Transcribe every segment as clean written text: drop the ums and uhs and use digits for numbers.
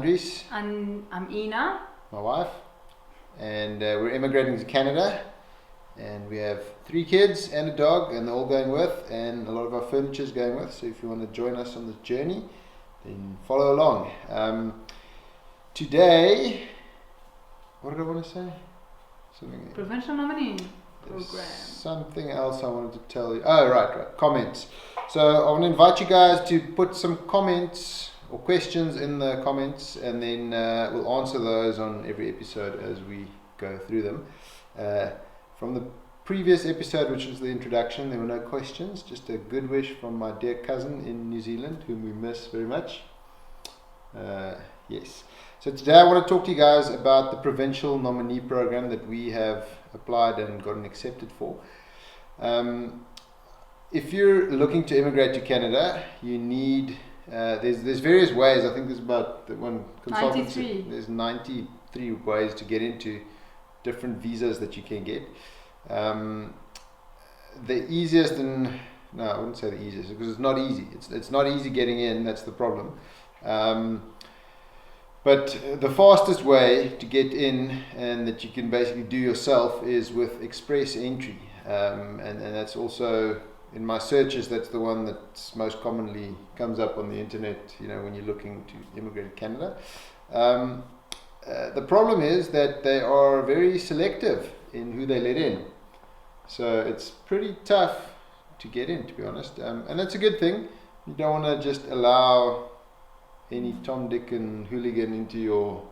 Andries. And I'm Ina. My wife. And we're immigrating to Canada. And we have 3 kids and a dog, and they're all going with, and a lot of our furniture is going with. So if you want to join us on this journey, then follow along. Today, what did I want to say? Provincial Nominee program. Something else I wanted to tell you. Oh, right. Comments. So I want to invite you guys to put some comments or questions in the comments, and then we'll answer those on every episode as we go through them. From the previous episode, which was the introduction, there were no questions, just a good wish from my dear cousin in New Zealand, whom we miss very much. Yes. So today I want to talk to you guys about the Provincial Nominee program that we have applied and gotten accepted for. If you're looking to immigrate to Canada, you need, there's various ways. I think there's about one consultant. 93. There's 93 ways to get into different visas that you can get. The easiest, and no, I wouldn't say the easiest, because it's not easy. It's not easy getting in. That's the problem. But the fastest way to get in, and that you can basically do yourself, is with express entry. And that's also, in my searches, that's the one that most commonly comes up on the internet, when you're looking to immigrate to Canada. The problem is that they are very selective in who they let in. So it's pretty tough to get in, to be honest. And that's a good thing. You don't want to just allow any Tom, Dick and hooligan into your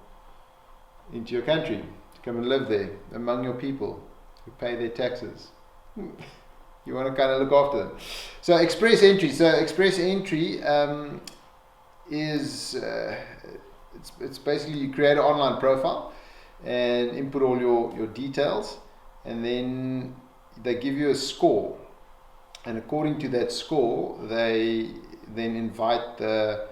country to come and live there among your people who pay their taxes. You want to kind of look after them. So express entry. Is it's basically you create an online profile and input all your details, and then they give you a score, and according to that score they then invite the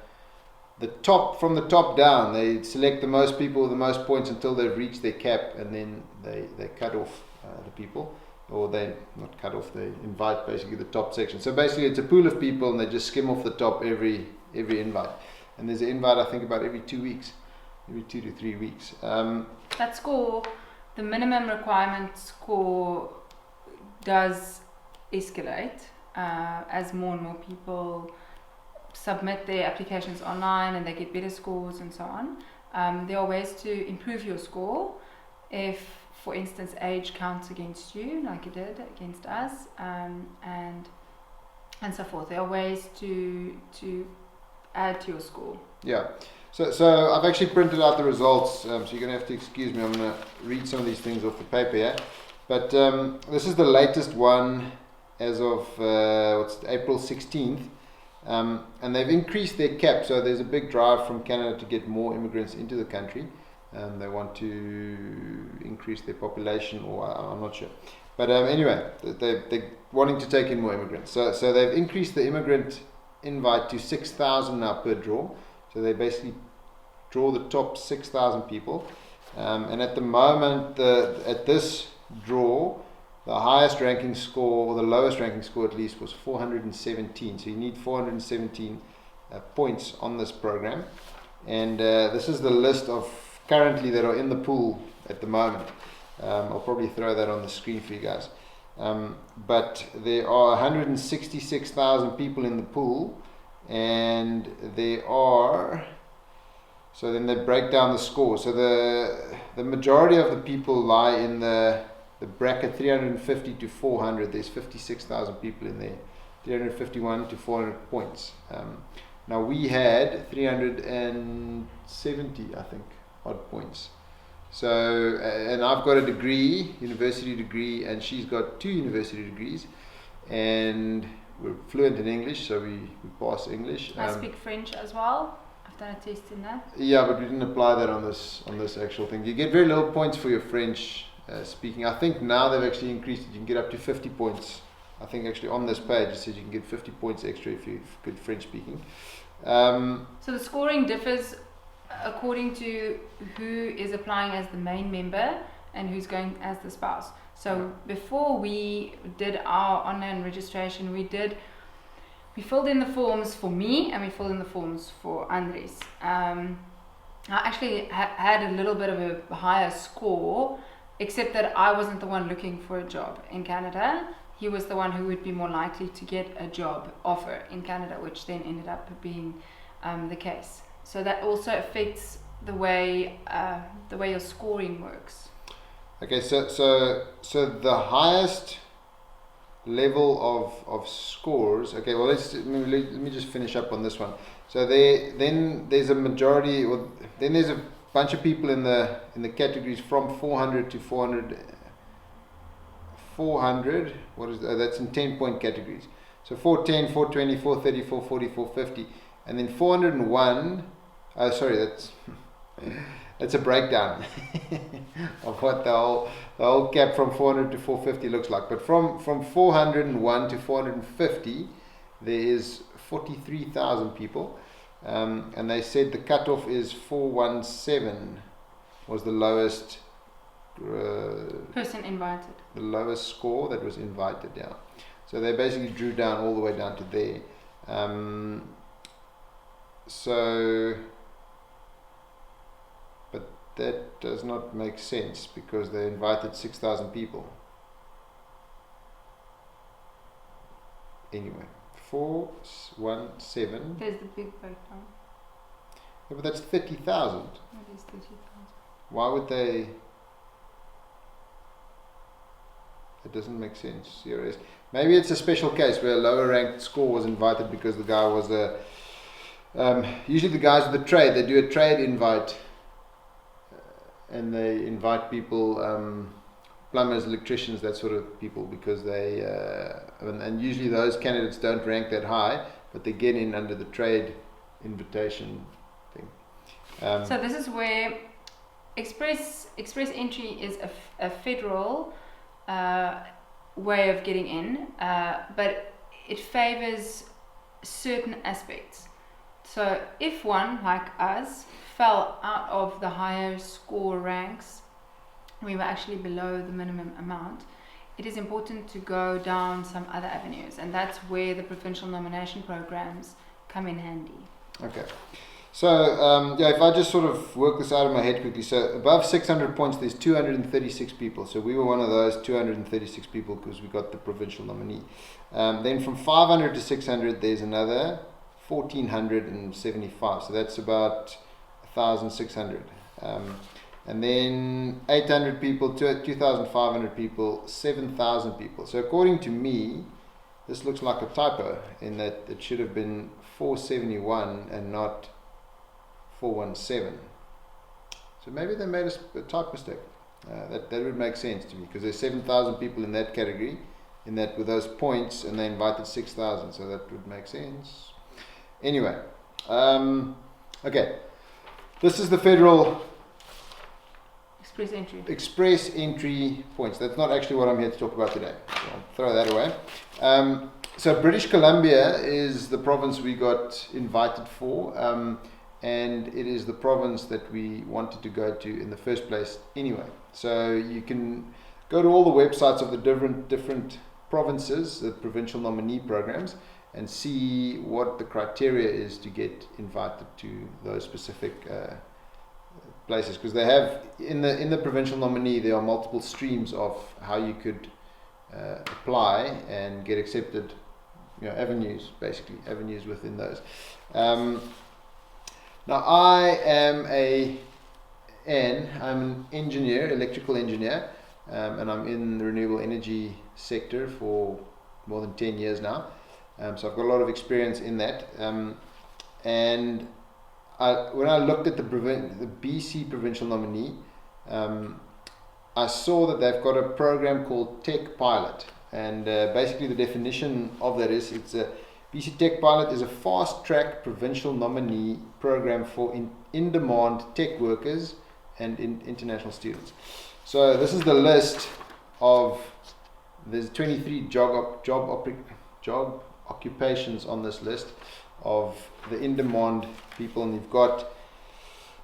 top, from the top down, they select the most people with the most points until they've reached their cap, and then they cut off the people, or they not cut off, they invite basically the top section. So basically it's a pool of people, and they just skim off the top every invite, and there's an invite I think about every 2 weeks, every 2 to 3 weeks. That score, the minimum requirement score, does escalate as more and more people submit their applications online and they get better scores and so on. There are ways to improve your score if, for instance, age counts against you, like it did against us, and so forth. There are ways to add to your score. Yeah. So I've actually printed out the results, so you're going to have to excuse me. I'm going to read some of these things off the paper here. But this is the latest one as of April 16th. And they've increased their cap, so there's a big drive from Canada to get more immigrants into the country. They want to increase their population, or I'm not sure. But anyway, they're wanting to take in more immigrants. So they've increased the immigrant invite to 6,000 now per draw. So they basically draw the top 6,000 people. And at the moment, at this draw, the highest ranking score, or the lowest ranking score at least, was 417. So you need 417 points on this program. And this is the list of currently that are in the pool at the moment. I'll probably throw that on the screen for you guys. But there are 166,000 people in the pool, and there are, so then they break down the score. So the majority of the people lie in the bracket 350 to 400. There's 56,000 people in there, 351 to 400 points. Now we had 370, I think, odd points. So, and I've got a degree, university degree, and she's got 2 university degrees, and we're fluent in English, so we pass English. I speak French as well. I've done a test in that. Yeah, but we didn't apply that on this actual thing. You get very little points for your French speaking. I think now they've actually increased it. You can get up to 50 points. I think actually on this page it says you can get 50 points extra if you're good French speaking. So the scoring differs according to who is applying as the main member and who's going as the spouse. So before we did our online registration, we filled in the forms for me and we filled in the forms for Andries. I actually had a little bit of a higher score, except that I wasn't the one looking for a job in Canada. He was the one who would be more likely to get a job offer in Canada, which then ended up being the case. So that also affects the way your scoring works. Okay, so the highest level of scores. Okay, well let me just finish up on this one. So there's a majority, or then there's a bunch of people in the categories from 400 to 400. 400. What is that? That's in 10-point categories. So 410, 420, 430, 440, 450, and then 401. Oh, sorry, that's a breakdown of what the whole cap from 400 to 450 looks like. But from 401 to 450, there is 43,000 people, and they said the cutoff is 417 was the lowest person invited. The lowest score that was invited, yeah. So they basically drew down all the way down to there. But that does not make sense because they invited 6,000 people. Anyway, 417. There's the big breakdown. Yeah, but that's 30,000. What is 30,000? Why would they? It doesn't make sense. Serious. Maybe it's a special case where a lower ranked score was invited because the guy was a. Usually the guys with the trade, they do a trade invite, and they invite people, plumbers, electricians, that sort of people, because they and usually those candidates don't rank that high, but they get in under the trade invitation thing. So this is where express entry is a federal way of getting in, but it favors certain aspects. So if one, like us, fell out of the higher score ranks, we were actually below the minimum amount, it is important to go down some other avenues, and that's where the provincial nomination programs come in handy. Okay. So, if I just sort of work this out in my head quickly, so above 600 points, there's 236 people. So we were one of those 236 people because we got the provincial nominee. Then from 500 to 600, there's another 1,475. So that's about 1,600. And then 800 people, 2,500 people, 7,000 people. So according to me, this looks like a typo in that it should have been 471 and not 417. So maybe they made a type mistake. That would make sense to me because there's 7,000 people in that category, in that with those points, and they invited 6,000. So that would make sense. Anyway, okay. This is the federal express entry points. That's not actually what I'm here to talk about today. So I'll throw that away. So British Columbia is the province we got invited for. And it is the province that we wanted to go to in the first place anyway. So you can go to all the websites of the different provinces, the provincial nominee programs, and see what the criteria is to get invited to those specific places. Because they have in the provincial nominee, there are multiple streams of how you could apply and get accepted. Avenues within those. Now I'm an engineer, electrical engineer, and I'm in the renewable energy sector for more than 10 years now. So I've got a lot of experience in that. And when I looked at the BC provincial nominee, I saw that they've got a program called Tech Pilot. And basically the definition of that is it's a BC Tech Pilot is a fast-track provincial nominee program for in-demand tech workers and international students. So this is the list of, there's 23 job occupations on this list of the in-demand people, and you've got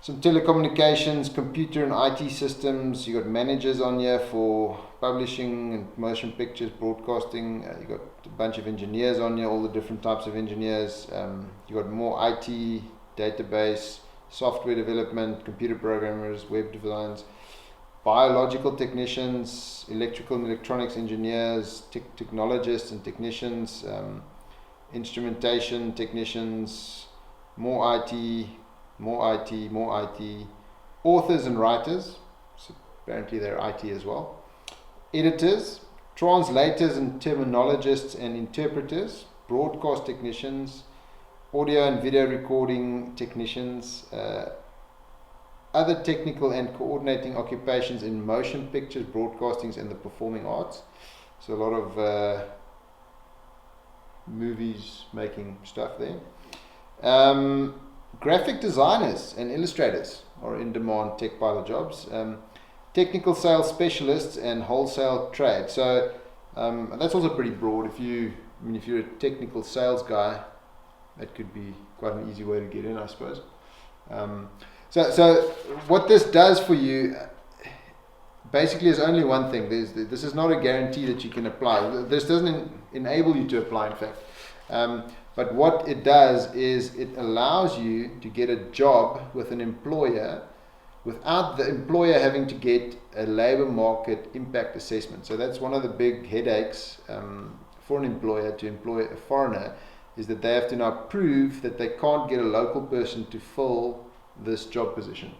some telecommunications, computer and IT systems. You got managers on here for publishing and motion pictures, broadcasting. You got a bunch of engineers on here, all the different types of engineers. You got more IT, database, software development, computer programmers, web designs, biological technicians, electrical and electronics engineers, technologists and technicians, instrumentation technicians, more IT, more IT, more IT, authors and writers, so apparently they're IT as well, editors, translators and terminologists and interpreters, broadcast technicians, audio and video recording technicians, other technical and coordinating occupations in motion pictures, broadcastings and the performing arts. So a lot of movies making stuff there. Graphic designers and illustrators are in demand tech pilot jobs. Technical sales specialists and wholesale trade. So that's also pretty broad. If you're a technical sales guy, that could be quite an easy way to get in, I suppose. So what this does for you basically is only one thing. This is not a guarantee that you can apply. This doesn't enable you to apply, in fact. But what it does is it allows you to get a job with an employer without the employer having to get a labor market impact assessment. So that's one of the big headaches for an employer to employ a foreigner, is that they have to now prove that they can't get a local person to fill this job position.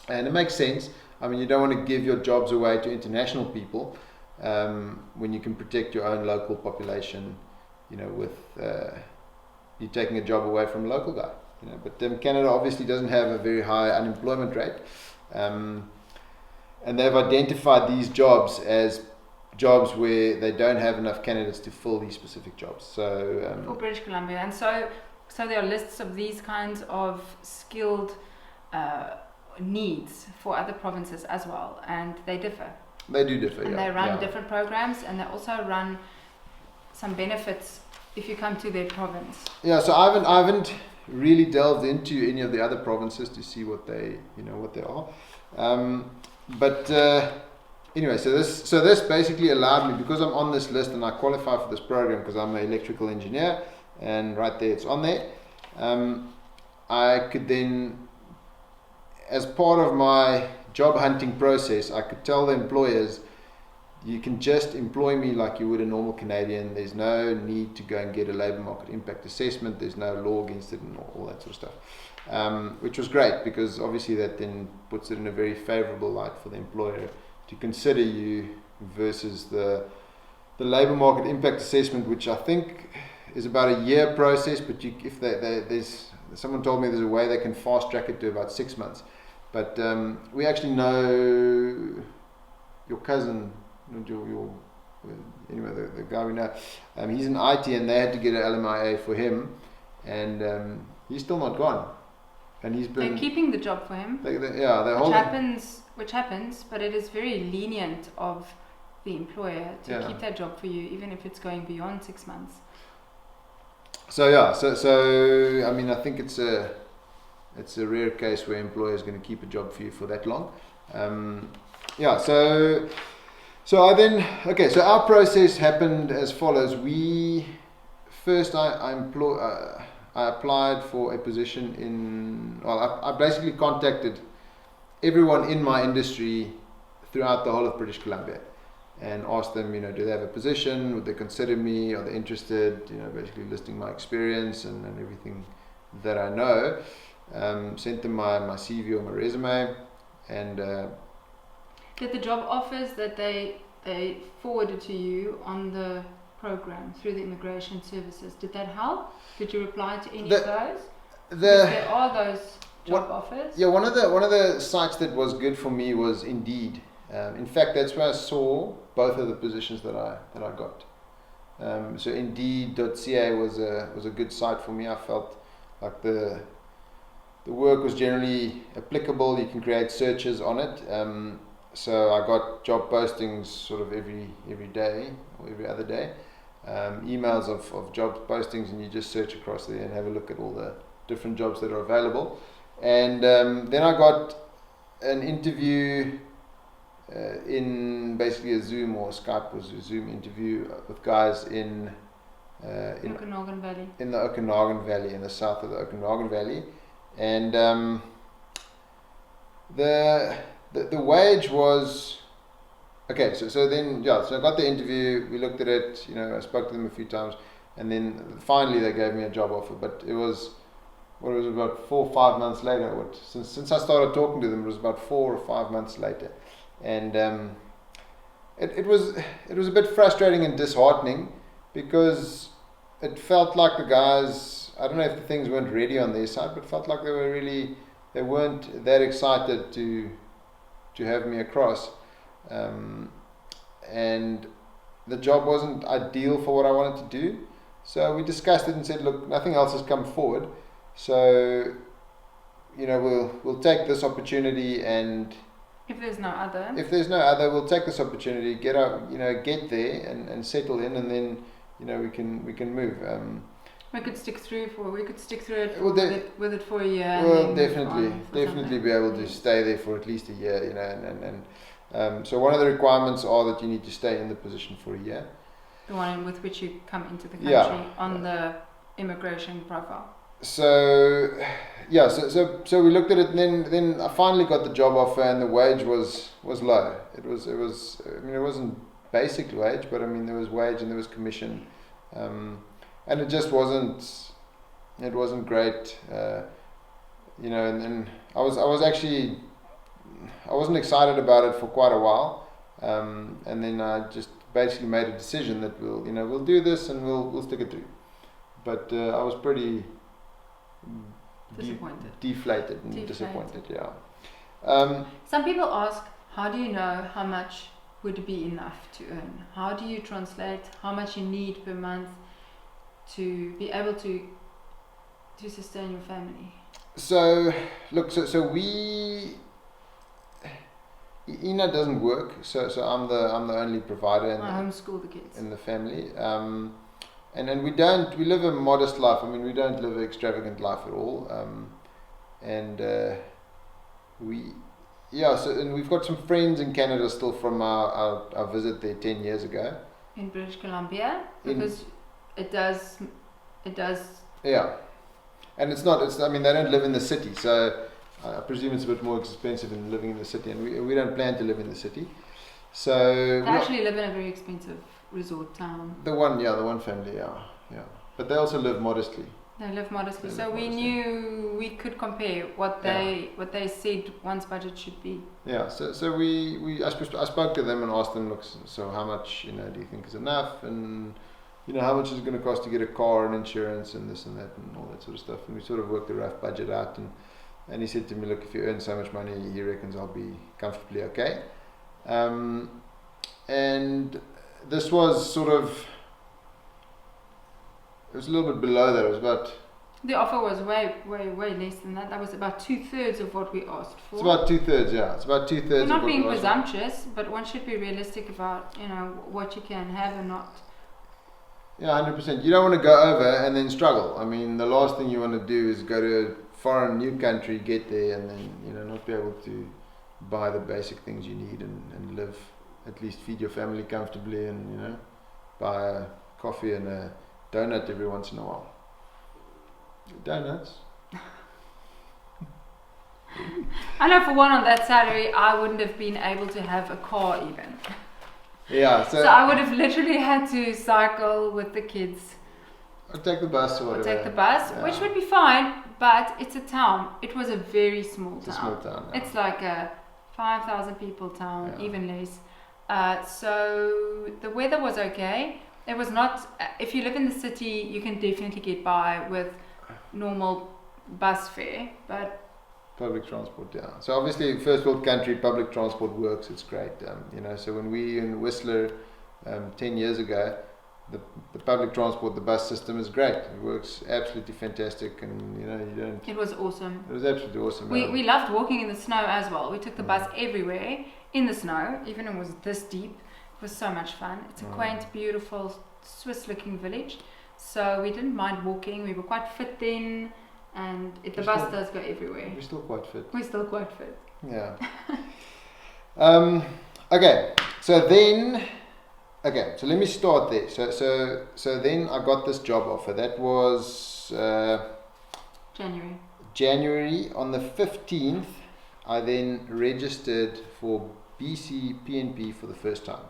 And it makes sense. I mean, you don't want to give your jobs away to international people when you can protect your own local population, with you taking a job away from a local guy. But Canada obviously doesn't have a very high unemployment rate, and they've identified these jobs as jobs where they don't have enough candidates to fill these specific jobs. So for British Columbia, and so there are lists of these kinds of skilled needs for other provinces as well, and they differ. They do differ, and they run different programs, and they also run some benefits if you come to their province. Yeah, so I haven't really delved into any of the other provinces to see what they are. Anyway, so this basically allowed me, because I'm on this list and I qualify for this program because I'm an electrical engineer, and right there it's on there. I could then, as part of my job hunting process, I could tell the employers, you can just employ me like you would a normal Canadian. There's no need to go and get a labour market impact assessment. There's no law against it and all that sort of stuff, which was great, because obviously that then puts it in a very favourable light for the employer to consider you versus the labour market impact assessment, which I think is about a year process. But there's someone told me there's a way they can fast track it to about 6 months. But we actually know your cousin. Anyway, the guy we know, he's in IT, and they had to get an LMIA for him, and he's still not gone, and they're keeping the job for him. Which happens, but it is very lenient of the employer to keep that job for you, even if it's going beyond 6 months. So I mean, I think it's a rare case where employer is going to keep a job for you for that long. So our process happened as follows. I applied for a position I basically contacted everyone in my industry throughout the whole of British Columbia and asked them, do they have a position? Would they consider me? Are they interested? Basically listing my experience and everything that I know. Sent them my CV or my resume, and did the job offers that they forwarded to you on the program through the immigration services, did that help? Did you reply to any of those? There are those job offers. Yeah, one of the sites that was good for me was Indeed. In fact, that's where I saw both of the positions that I got. So Indeed.ca was a good site for me. I felt like the work was generally applicable. You can create searches on it. So I got job postings sort of every day or every other day, emails of job postings, and you just search across there and have a look at all the different jobs that are available. And then I got an interview in basically a Zoom or Skype was a Zoom interview with guys in Okanagan Valley. In the Okanagan Valley, in the south of the Okanagan Valley. and the wage was okay. So then so I got the interview. We looked at it. I spoke to them a few times, and then finally they gave me a job offer. But it was about 4 or 5 months later. Since I started talking to them, it was about 4 or 5 months later, and it was a bit frustrating and disheartening because it felt like the guys, I don't know if the things weren't ready on their side, but it felt like they weren't that excited to have me across, and the job wasn't ideal for what I wanted to do. So we discussed it and said, look, nothing else has come forward, so we'll take this opportunity, and if there's no other, we'll take this opportunity, get there and settle in, and then we can move. We could stick through it with it for a year. We'll definitely be able to stay there for at least a year, and so one of the requirements are that you need to stay in the position for a year. The one with which you come into the country on the immigration profile. So we looked at it, and then I finally got the job offer, and the wage was low. It was it wasn't basic wage, but there was wage and there was commission, and it just wasn't great, and I wasn't excited about it for quite a while, and then I just basically made a decision that we'll do this and we'll stick it through. But I was pretty deflated and disappointed. Some people ask, how do you know how much would be enough to earn? How do you translate how much you need per month to be able to sustain your family? So look, so we Ina doesn't work, so I'm the only provider. I homeschool the kids in the family, and then we live a modest life. We don't live an extravagant life at all, and we've got some friends in Canada still from our visit there 10 years ago in British Columbia, because it does and it's they don't live in the city, so I presume it's a bit more expensive than living in the city, and we don't plan to live in the city. So they actually live in a very expensive resort town. The one family, but they also live modestly. So we knew we could compare what they said one's budget should be. Yeah. So I spoke to them and asked them, look, so how much do you think is enough, and how much is it going to cost to get a car and insurance and this and that and all that sort of stuff, and we sort of worked a rough budget out, and he said to me, look, if you earn so much money, he reckons I'll be comfortably okay. And this was it was a little bit below that. It was about... The offer was way less than that. That was about 2/3 of what we asked for. It's about 2/3, yeah. It's about 2/3 We're not being presumptuous, but one should be realistic about, what you can have and not. Yeah, 100%. You don't want to go over and then struggle. The last thing you want to do is go to a foreign new country, get there, and then, not be able to buy the basic things you need and live, at least feed your family comfortably, and, buy a coffee and a donut every once in a while. Donuts? I know for one on that salary, I wouldn't have been able to have a car even. Yeah, so I would have literally had to cycle with the kids. Or take the bus or whatever. Which would be fine, but it's a town. It was a very small town. It's a small town, yeah. It's like a 5,000 people town, even less. So the weather was okay. It was not, if you live in the city, you can definitely get by with normal bus fare, but public transport, yeah. So obviously, first world country, public transport works. It's great, So when we in Whistler 10 years ago, the public transport, the bus system is great. It works absolutely fantastic, and you don't. It was awesome. It was absolutely awesome. We loved walking in the snow as well. We took the bus everywhere in the snow, even if it was this deep. It was so much fun. It's a quaint, beautiful, Swiss-looking village. So we didn't mind walking. We were quite fit then. And the bus does go everywhere. We're still quite fit. Yeah. Okay. So let me start there. So then I got this job offer. That was January. January, on the 15th, I then registered for BC PNP for the first time.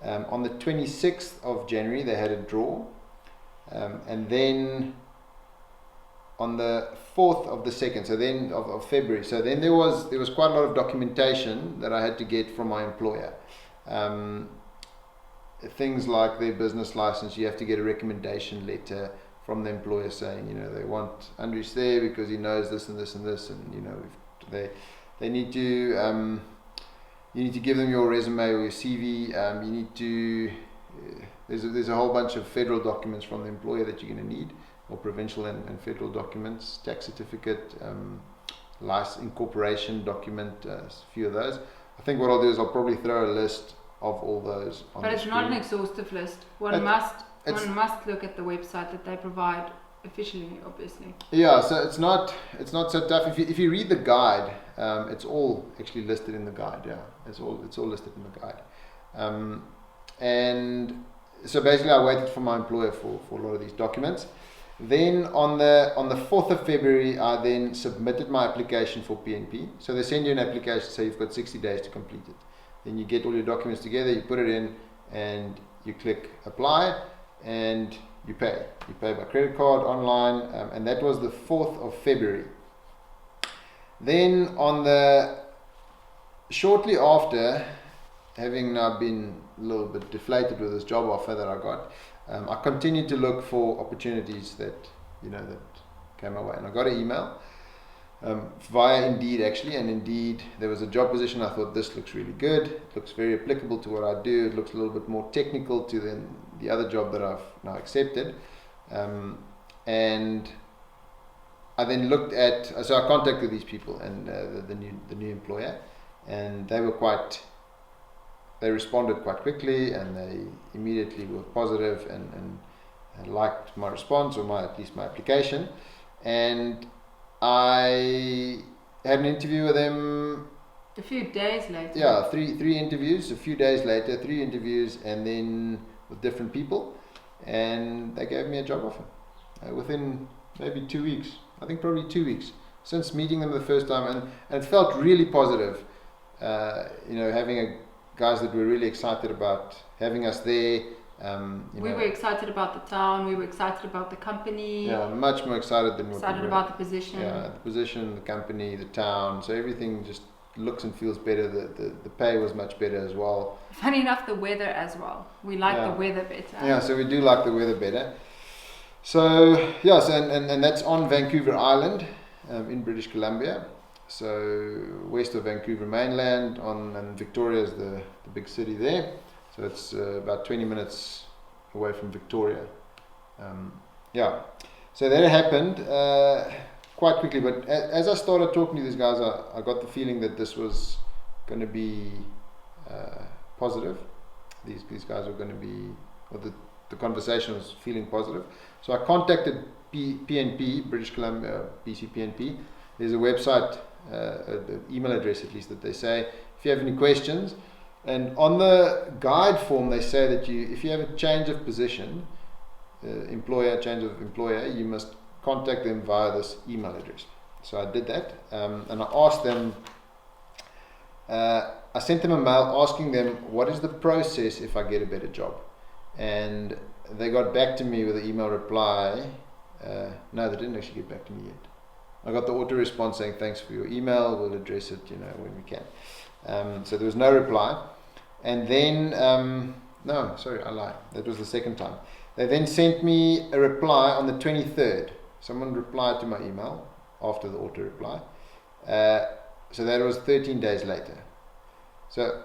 On the 26th of January, they had a draw. And then on the 4th of the 2nd, so then of February, so then there was quite a lot of documentation that I had to get from my employer. Things like their business license, you have to get a recommendation letter from the employer saying, they want Andries there because he knows this and this and this, and they need to you need to give them your resume or your CV. You need to there's a whole bunch of federal documents from the employer that you're going to need, or provincial and federal documents, tax certificate, license, incorporation document, a few of those. I think what I'll do is I'll probably throw a list of all those on But the it's screen. not an exhaustive list. One must look at the website that they provide officially, obviously. Yeah, so it's not so tough. If you read the guide, it's all actually listed in the guide. Yeah, it's all listed in the guide. And so basically, I waited for my employer for a lot of these documents. Then on the 4th of February, I then submitted my application for PNP. So they send you an application, so you've got 60 days to complete it. Then you get all your documents together, you put it in, and you click apply, and you pay. You pay by credit card online, and that was the 4th of February. Then shortly after, having now been a little bit deflated with this job offer that I got, I continued to look for opportunities that came my way, and I got an email via Indeed actually, and Indeed there was a job position. I thought this looks really good. It looks very applicable to what I do. It looks a little bit more technical to the other job that I've now accepted, and I then looked at. So I contacted these people and the new employer, and they responded quite quickly, and they immediately were positive and liked my response, or at least my application. And I had an interview with them a few days later. Yeah, three interviews. A few days later, 3 interviews, and then with different people, and they gave me a job offer within maybe 2 weeks. I think probably 2 weeks since meeting them the first time, and it felt really positive. Having guys that were really excited about having us there. We were excited about the town. We were excited about the company. Yeah, much more excited than what excited we were. about the position. Yeah, the position, the company, the town. So everything just looks and feels better. The pay was much better as well. Funny enough, the weather as well. We like the weather better. Yeah, so we do like the weather better. So yes, and that's on Vancouver Island in British Columbia. So west of Vancouver mainland, and Victoria is the big city there. So it's about 20 minutes away from Victoria. So that happened quite quickly. But as I started talking to these guys, I got the feeling that this was going to be positive. These guys were going to be, or the conversation was feeling positive. So I contacted PNP, British Columbia, BC PNP. There's a website, the email address at least, that they say, if you have any questions. And on the guide form, they say that if you have a change of position, change of employer, you must contact them via this email address. So I did that, and I asked them, I sent them a mail asking them, what is the process if I get a better job? And they got back to me with an email reply. No, they didn't actually get back to me yet. I got the auto response saying, thanks for your email, we'll address it when we can. So there was no reply. And then, no, sorry, I lied. That was the second time. They then sent me a reply on the 23rd. Someone replied to my email after the auto reply. So that was 13 days later. So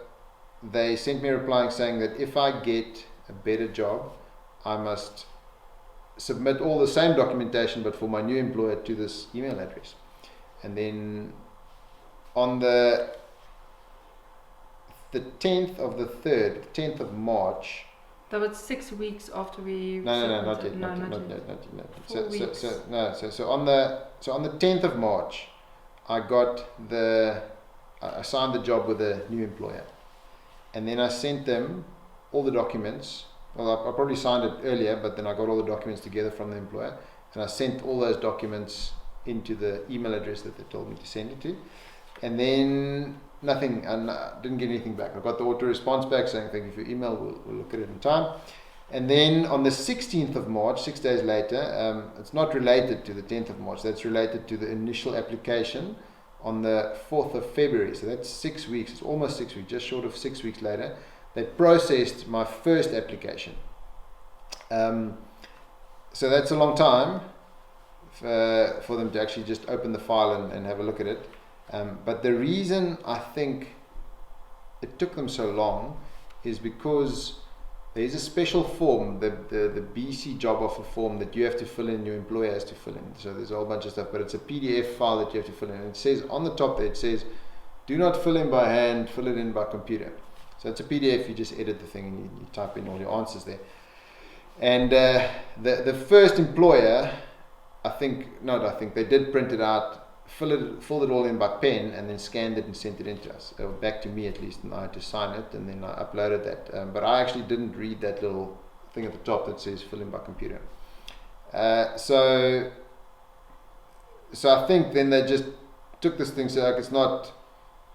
they sent me a reply saying that if I get a better job, I must submit all the same documentation but for my new employer to this email address. And then on the 10th of the 3rd, 10th of March. That was 6 weeks after we. No, not yet. So on the 10th of March, I signed the job with a new employer, and then I sent them all the documents. Well, I probably signed it earlier, but then I got all the documents together from the employer, and I sent all those documents into the email address that they told me to send it to. And then nothing, and didn't get anything back. I got the auto response back saying thank you for your email, we'll look at it in time. And then on the 16th of March, 6 days later, it's not related to the 10th of March, that's related to the initial application on the 4th of February. So that's 6 weeks, it's almost 6 weeks, just short of 6 weeks later. They processed my first application. So that's a long time for them to actually just open the file and have a look at it. But the reason I think it took them so long is because there's a special form, the BC job offer form that you have to fill in, your employer has to fill in. So there's a whole bunch of stuff, but it's a PDF file that you have to fill in. And it says on the top there, it says, do not fill in by hand, fill it in by computer. So it's a PDF, you just edit the thing and you type in all your answers there. And the first employer, I think they did print it out, filled it all in by pen, and then scanned it and sent it in to us, or back to me at least, and I had to sign it, and then I uploaded that. But I actually didn't read that little thing at the top that says fill in by computer. So I think then they just took this thing, so like it's not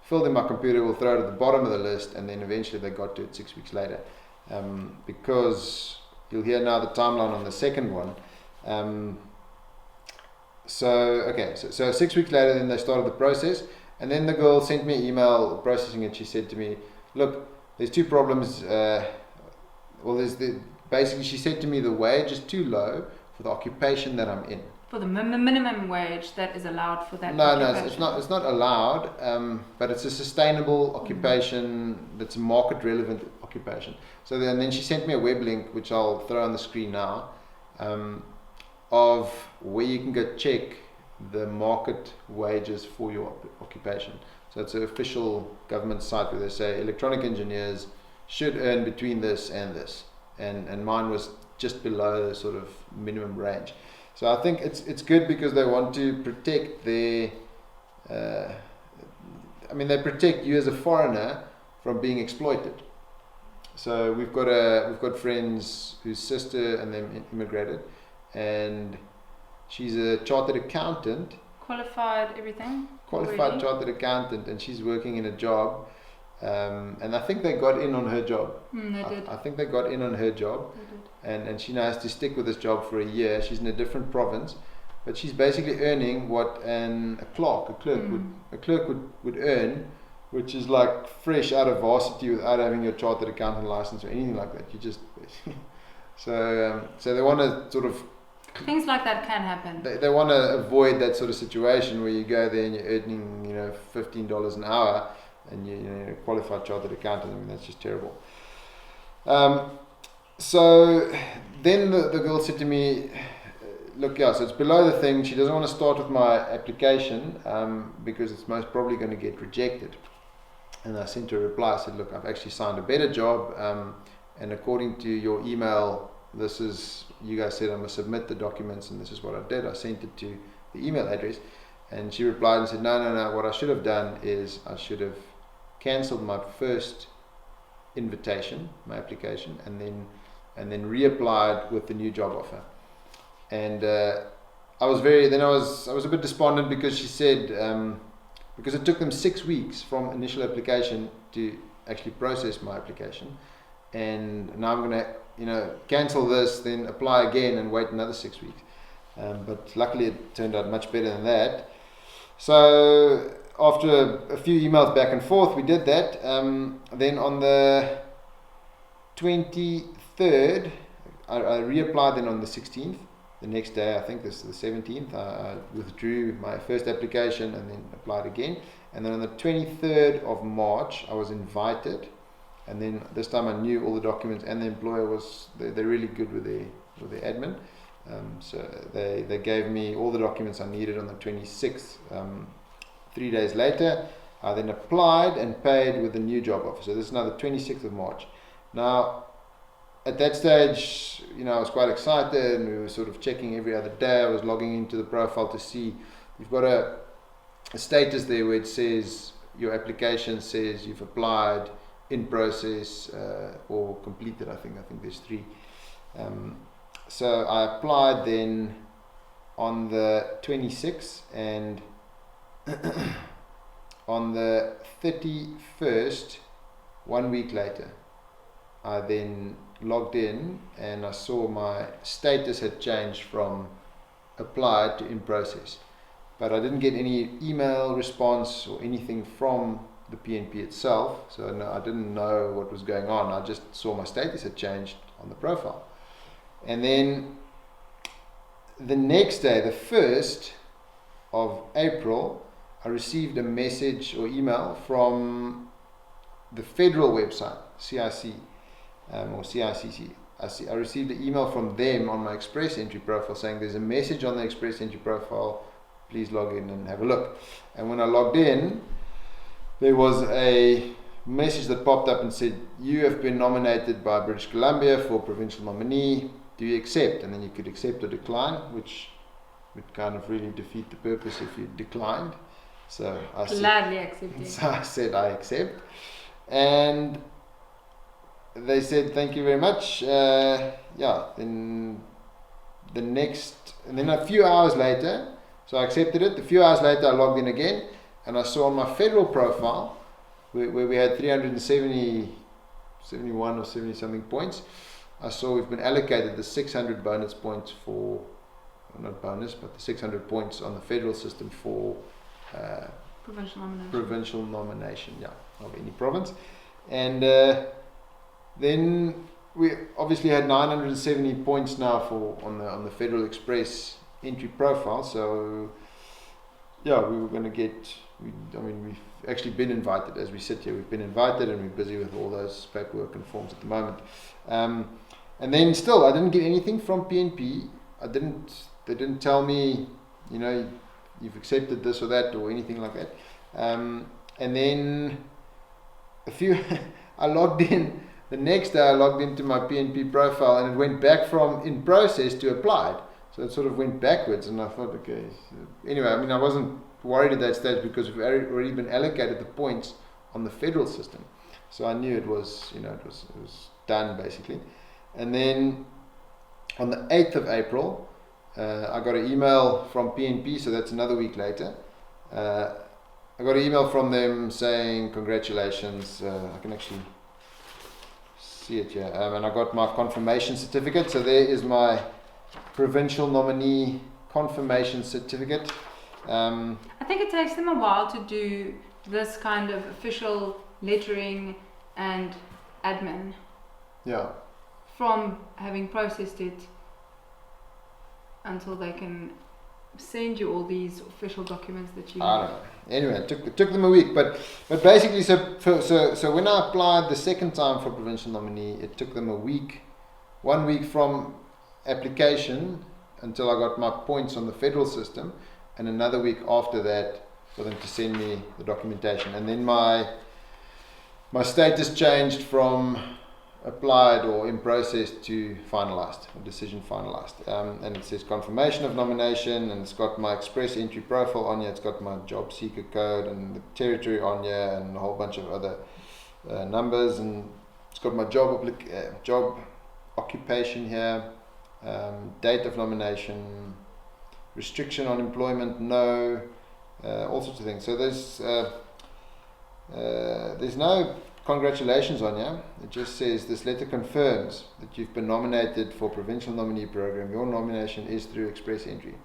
filled in by computer, we'll throw it at the bottom of the list, and then eventually they got to it 6 weeks later. Because you'll hear now the timeline on the second one. So 6 weeks later, then they started the process, and then the girl sent me an email processing it. She said to me, look, there's two problems. Basically she said to me the wage is too low for the occupation that I'm in. For the minimum wage that is allowed for that. No, it's not allowed, but it's a sustainable occupation, that's a market relevant occupation. So then she sent me a web link, which I'll throw on the screen now, of where you can go check the market wages for your occupation. So it's an official government site where they say electronic engineers should earn between this and this, and mine was just below the sort of minimum range. So I think it's good because they want to protect their they protect you as a foreigner from being exploited. So we've got friends whose sister and them immigrated, and she's a chartered accountant, qualified chartered accountant, and she's working in a job, and I think they got in on her job. They did. I think they got in on her job. They did. And she now has to stick with this job for a year. She's in a different province, but she's basically earning what a clerk would earn, which is like fresh out of varsity without having your chartered accountant license or anything like that. You just so they want to sort of, things like that can happen. They want to avoid that sort of situation where you go there and you're earning $15 an hour and you're a qualified chartered accountant. I mean, that's just terrible. So then the girl said to me, look, so it's below the thing. She doesn't want to start with my application because it's most probably going to get rejected. And I sent her a reply. I said, look, I've actually signed a better job, and according to your email, this is, you guys said I must submit the documents, and this is what I did. I sent it to the email address, and she replied and said, no, what I should have done is I should have cancelled my first invitation, my application, and then reapplied with the new job offer. And I was a bit despondent because she said, because it took them 6 weeks from initial application to actually process my application, and now I'm going to cancel this, then apply again and wait another 6 weeks. But luckily it turned out much better than that. So after a few emails back and forth, we did that. Then on the 23rd, I reapplied. Then on the 16th, the next day, I think this is the 17th, I withdrew my first application and then applied again. And then on the 23rd of March, I was invited. And then this time I knew all the documents, and the employer they're really good with their admin. So they gave me all the documents I needed on the 26th. 3 days later, I then applied and paid with the new job offer. So this is now the 26th of March. Now, at that stage, I was quite excited, and we were sort of checking every other day. I was logging into the profile to see, you've got a status there where it says, your application says you've applied, in process, or completed. I think there's 3. So I applied then on the 26th, and on the 31st, 1 week later, I then logged in and I saw my status had changed from applied to in process. But I didn't get any email response or anything from the PNP itself, so no, I didn't know what was going on. I just saw my status had changed on the profile. And then the next day, the 1st of April, I received a message or email from the federal website, CIC, or CICC. I received an email from them on my Express Entry profile saying there's a message on the Express Entry profile, please log in and have a look. And when I logged in, there was a message that popped up and said, you have been nominated by British Columbia for Provincial Nominee, do you accept? And then you could accept or decline, which would kind of really defeat the purpose if you declined. So I said I accept, and they said thank you very much. Then the next, and then a few hours later, so I accepted it. A few hours later, I logged in again, and I saw on my federal profile where we had 371 or 70 something points. I saw we've been allocated the 600 bonus points for, well, not bonus, but the 600 points on the federal system for provincial nomination, of any province. And then we obviously had 970 points now for on the Federal Express Entry profile. So we were going to get. We've actually been invited as we sit here. We've been invited, and we're busy with all those paperwork and forms at the moment. And then still, I didn't get anything from PNP. They didn't tell me, you've accepted this or that or anything like that. And then I logged in. The next day I logged into my PNP profile and it went back from in process to applied. So it sort of went backwards, and I thought, okay. Anyway, I wasn't worried at that stage because we've already been allocated the points on the federal system. So I knew it was done basically. And then on the 8th of April, I got an email from PNP, so that's another week later. I got an email from them saying congratulations. I can actually see it here. And I got my confirmation certificate. So there is my Provincial Nominee confirmation certificate. I think it takes them a while to do this kind of official lettering and admin. Yeah. From having processed it until they can send you all these official documents that you I don't know. Anyway, it took them a week, but basically, so when I applied the second time for Provincial Nominee, it took them 1 week from application until I got my points on the federal system, and another week after that for them to send me the documentation. And then my status changed from applied or in process to finalized, or decision finalized. And it says confirmation of nomination, and it's got my Express Entry profile on here, it's got my job seeker code and the territory on here and a whole bunch of other numbers, and it's got my job occupation here, date of nomination, restriction on employment, no, all sorts of things. So there's no congratulations on you. It just says this letter confirms that you've been nominated for Provincial Nominee Program. Your nomination is through Express Entry.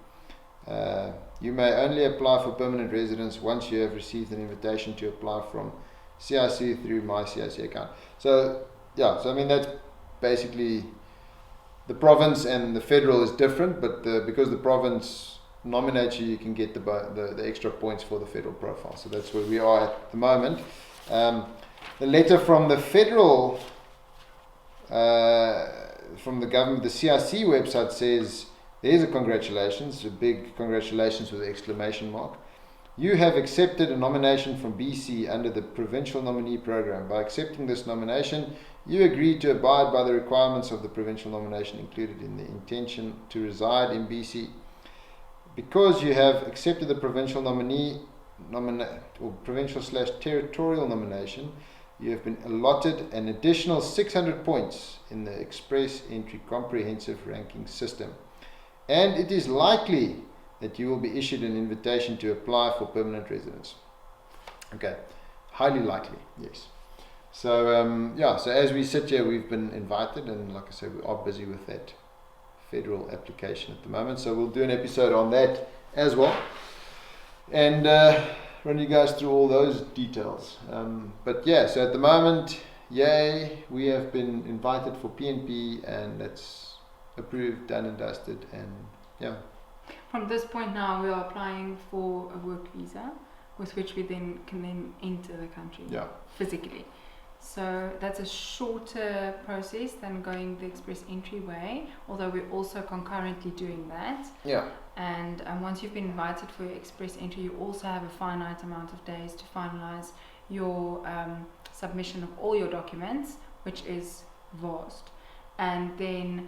You may only apply for permanent residence once you have received an invitation to apply from CIC through my CIC account. So that's basically the province, and the federal is different, but because the province nominates you, you can get the extra points for the federal profile. So that's where we are at the moment. The letter from the federal, from the government, the CIC website says, there's a congratulations, a big congratulations with an exclamation mark. You have accepted a nomination from BC under the Provincial Nominee Program. By accepting this nomination, you agree to abide by the requirements of the provincial nomination included in the intention to reside in BC. Because you have accepted the provincial nominee or provincial/territorial nomination, you have been allotted an additional 600 points in the Express Entry Comprehensive Ranking System. and it is likely that you will be issued an invitation to apply for permanent residence. Okay, highly likely, yes. So so as we sit here, we've been invited, and like I said, we are busy with that federal application at the moment. So we'll do an episode on that as well, and run you guys through all those details. But yeah, so at the moment, yay, we have been invited for PNP, and that's approved, done and dusted, and yeah. From this point now, we are applying for a work visa, with which we then can enter the country physically. So that's a shorter process than going the express entry way, although we're also concurrently doing that. Yeah. And once you've been invited for your express entry, you also have a finite amount of days to finalize your submission of all your documents, which is vast. And then,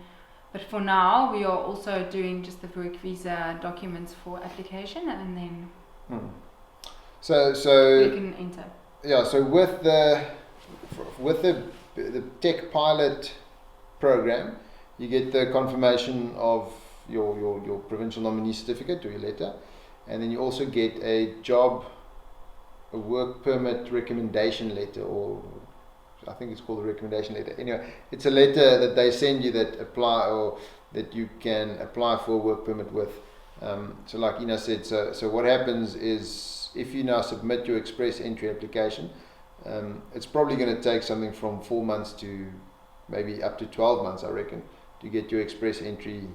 but for now, we are also doing just the work visa documents for application, and then So we can enter. Yeah. So with the tech pilot program, you get the confirmation of your provincial nominee certificate or your letter, and then you also get a work permit recommendation letter, or I think it's called a recommendation letter. Anyway, it's a letter that they send you that you can apply for a work permit with. So like Ina said, so what happens is, if you now submit your express entry application, it's probably going to take something from 4 months to maybe up to 12 months, I reckon, to get your express entry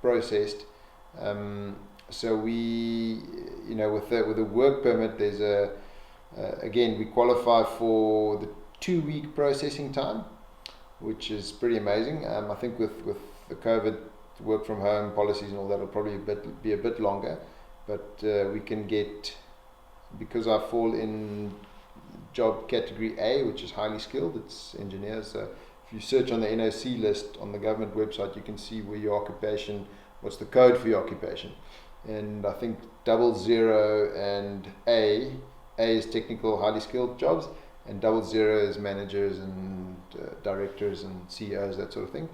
processed. So we, with the work permit, there's again, we qualify for the 2-week processing time, which is pretty amazing. I think with the COVID work from home policies and all that, will probably be a bit longer, but we can get, because I fall in job category A, which is highly skilled, it's engineers. So if you search on the NOC list on the government website, you can see where your occupation, what's the code for your occupation. And I think 00 and A is technical, highly skilled jobs, and 00 is managers and directors and CEOs, that sort of thing.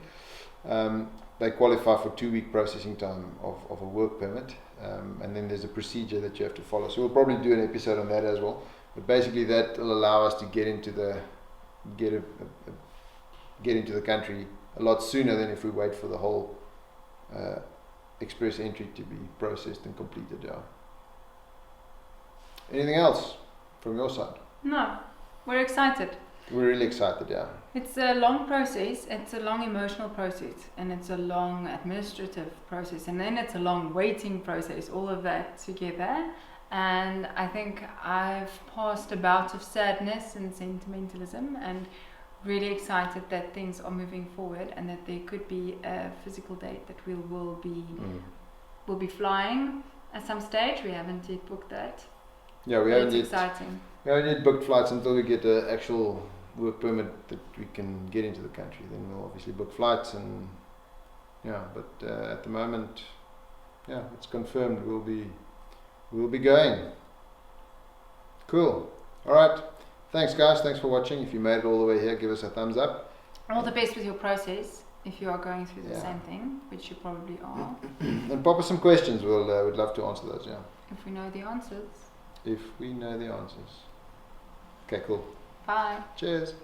They qualify for 2-week processing time of a work permit, and then there's a procedure that you have to follow. So we'll probably do an episode on that as well. But basically, that will allow us to get into the country a lot sooner than if we wait for the whole express entry to be processed and completed. Yeah. Anything else from your side? No, we're excited. We're really excited, yeah. It's a long process, it's a long emotional process, and it's a long administrative process, and then it's a long waiting process, all of that together. And I think I've passed a bout of sadness and sentimentalism, and really excited that things are moving forward, and that there could be a physical date that we will be flying at some stage. We haven't yet booked that. Yeah, we haven't yet. Exciting. We haven't yet booked flights until we get an actual work permit that we can get into the country. Then we'll obviously book flights, and but at the moment, it's confirmed we'll be going. Cool. All right. Thanks, guys. Thanks for watching. If you made it all the way here, give us a thumbs up. All the best with your process, if you are going through the same thing, which you probably are. And pop us some questions. We'd love to answer those. Yeah. If we know the answers. Okay, cool. Bye. Cheers.